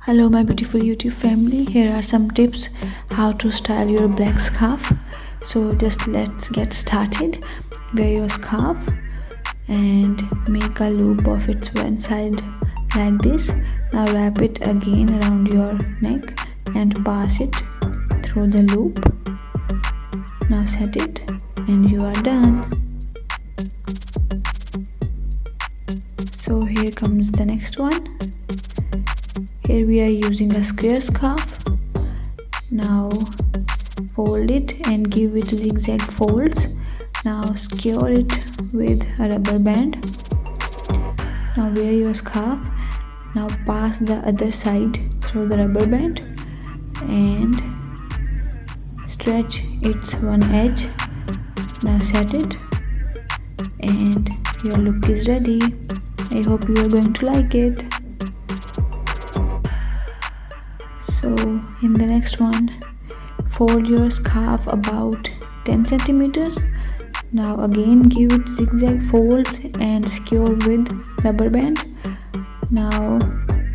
Hello my beautiful YouTube family, here are some tips how to style your black scarf. So just let's get started. Wear your scarf and make a loop of its one side like this. Now wrap it again around your neck and pass it through the loop. Now set it and you are done. So here comes the next one. Here we are using a square scarf. Now fold it and give it zigzag folds. Now secure it with a rubber band. Now wear your scarf. Now pass the other side through the rubber band and stretch its one edge. Now set it and your look is ready. I hope you are going to like it. So in the next one, fold your scarf about 10 centimeters. Now again give it zigzag folds and secure with rubber band. Now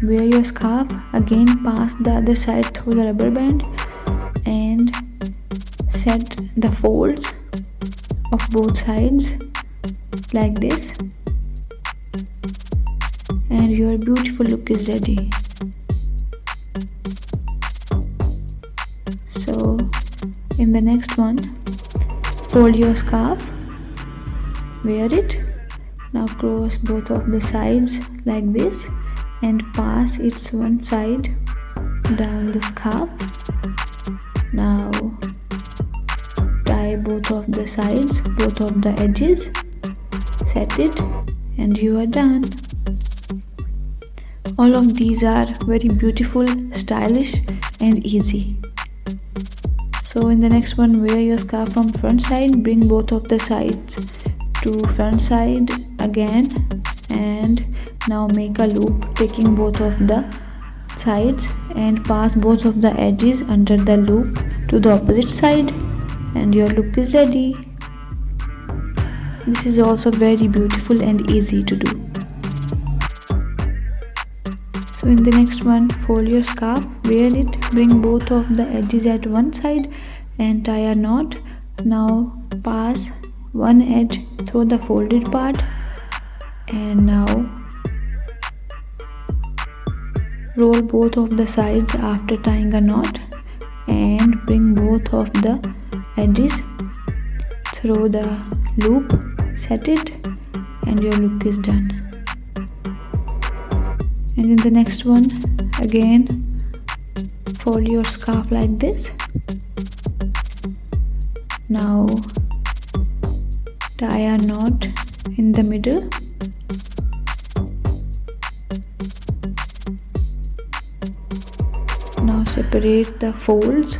wear your scarf, again pass the other side through the rubber band and set the folds of both sides like this, and your beautiful look is ready. So in the next one, fold your scarf, wear it. Now cross both of the sides like this and pass its one side down the scarf. Now tie both of the sides, both of the edges, set it and you are done. All of these are very beautiful, stylish and easy. So in the next one, wear your scarf from front side, bring both of the sides to front side again, and now make a loop taking both of the sides and pass both of the edges under the loop to the opposite side, and your look is ready. This is also very beautiful and easy to do. So in the next one, fold your scarf, wear it, bring both of the edges at one side and tie a knot. Now pass one edge through the folded part and now roll both of the sides after tying a knot and bring both of the edges through the loop, set it and your look is done. And in the next one, again fold your scarf like this. Now tie a knot in the middle. Now separate the folds.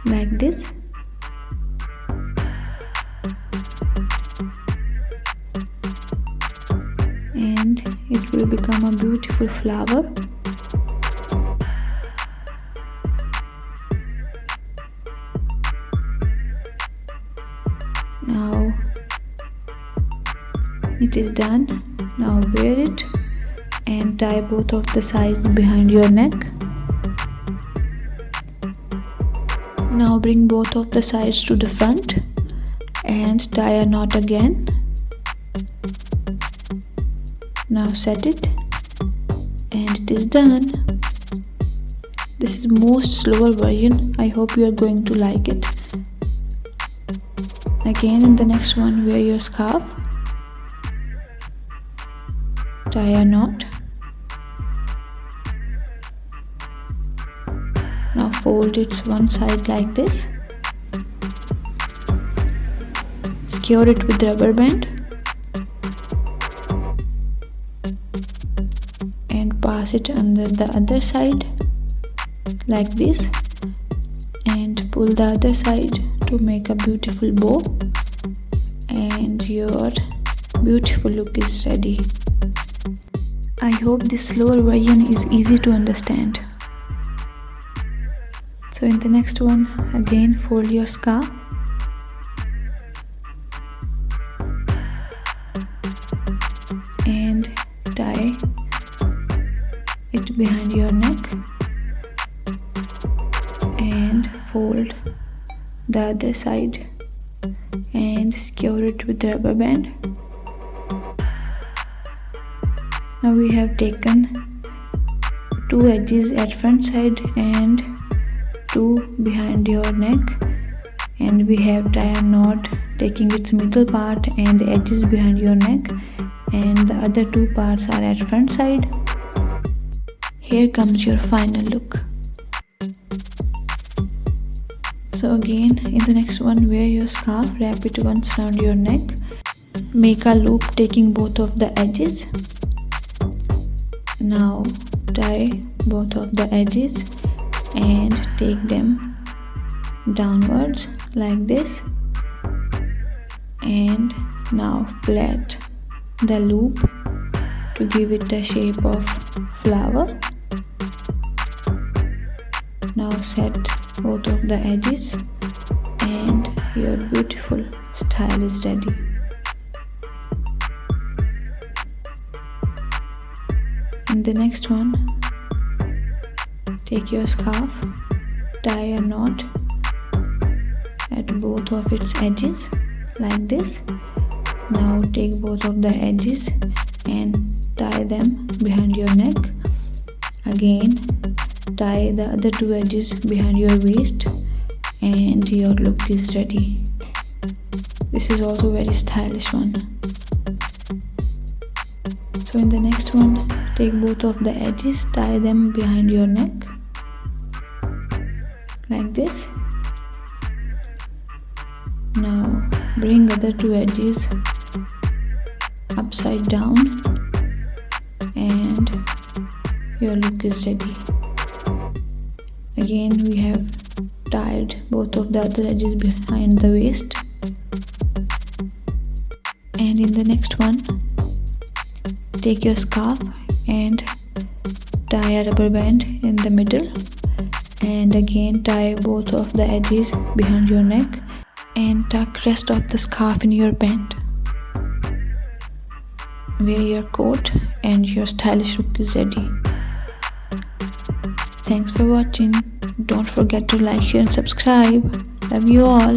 Like this. And it will become a beautiful flower. Now it is done. Now wear it and tie both of the sides behind your neck. Now bring both of the sides to the front and tie a knot again. Now set it and it is done. This is most slower version. I hope you are going to like it. Again in the next one, wear your scarf, tie a knot. Now fold its one side like this. Secure it with rubber band and pass it under the other side like this and pull the other side to make a beautiful bow, and your beautiful look is ready. I hope this slower version is easy to understand. So in the next one, again fold your scarf, behind your neck and fold the other side and secure it with the rubber band. Now we have taken 2 edges at front side and 2 behind your neck, and we have tied a knot taking its middle part and the edges behind your neck, and the other 2 parts are at front side. Here comes your final look. So again, in the next one, wear your scarf, wrap it once around your neck, make a loop taking both of the edges. Now tie both of the edges and take them downwards like this, and now flat the loop to give it the shape of flower. Now set both of the edges and your beautiful style is ready. In the next one, take your scarf, tie a knot at both of its edges like this. Now take both of the edges and tie them behind your neck. Again, tie the other 2 edges behind your waist and your look is ready. This is also very stylish one. So in the next one, take both of the edges, tie them behind your neck like this. Now bring other 2 edges upside down and your look is ready. Again, we have tied both of the other edges behind the waist, and in the next one, take your scarf and tie a rubber band in the middle, and again tie both of the edges behind your neck and tuck rest of the scarf in your band. Wear your coat and your stylish look is ready. Thanks for watching. Don't forget to like, share and subscribe. Love you all.